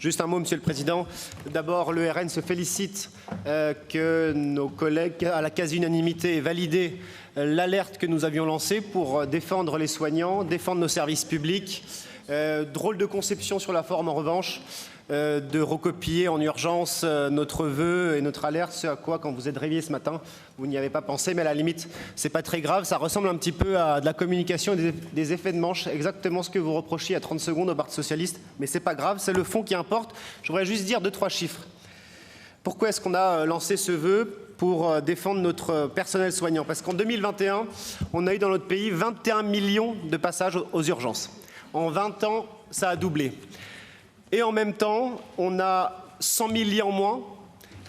Juste un mot, Monsieur le Président. D'abord, le RN se félicite que nos collègues, à la quasi-unanimité, aient validé l'alerte que nous avions lancée pour défendre les soignants, défendre nos services publics. Drôle de conception sur la forme, en revanche, de recopier en urgence notre vœu et notre alerte, ce à quoi, quand vous êtes réveillé ce matin, vous n'y avez pas pensé, mais à la limite, c'est pas très grave. Ça ressemble un petit peu à de la communication et des effets de manche, exactement ce que vous reprochiez à 30 secondes au Parti socialiste, mais c'est pas grave, c'est le fond qui importe. Je voudrais juste dire 2-3 chiffres. Pourquoi est-ce qu'on a lancé ce vœu? Pour défendre notre personnel soignant. Parce qu'en 2021, on a eu dans notre pays 21 millions de passages aux urgences. En 20 ans, ça a doublé. Et en même temps, on a 100 000 lits en moins.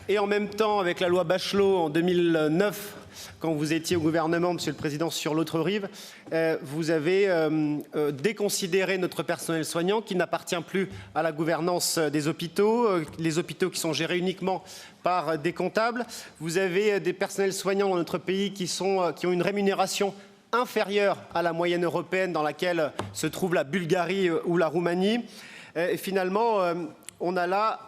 Et en même temps, avec la loi Bachelot en 2009, quand vous étiez au gouvernement, Monsieur le Président, sur l'autre rive, vous avez déconsidéré notre personnel soignant qui n'appartient plus à la gouvernance des hôpitaux, les hôpitaux qui sont gérés uniquement par des comptables. Vous avez des personnels soignants dans notre pays qui ont une rémunération inférieure à la moyenne européenne dans laquelle se trouve la Bulgarie ou la Roumanie. Et finalement, on a là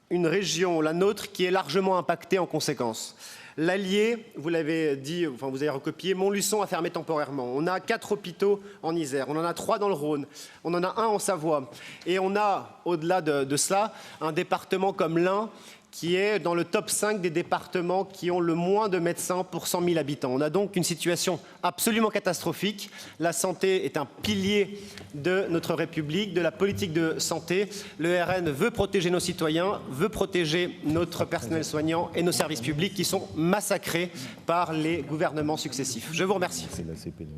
une région, la nôtre, qui est largement impactée en conséquence. L'Allier, vous l'avez dit, enfin vous avez recopié, Montluçon a fermé temporairement. On a 4 hôpitaux en Isère, on en a 3 dans le Rhône, on en a 1 en Savoie. Et on a, au-delà de cela, un département comme l'Ain qui est dans le top 5 des départements qui ont le moins de médecins pour 100 000 habitants. On a donc une situation absolument catastrophique. La santé est un pilier de notre République, de la politique de santé. Le RN veut protéger nos citoyens, veut protéger notre personnel soignant et nos services publics qui sont massacrés par les gouvernements successifs. Je vous remercie. C'est la CP de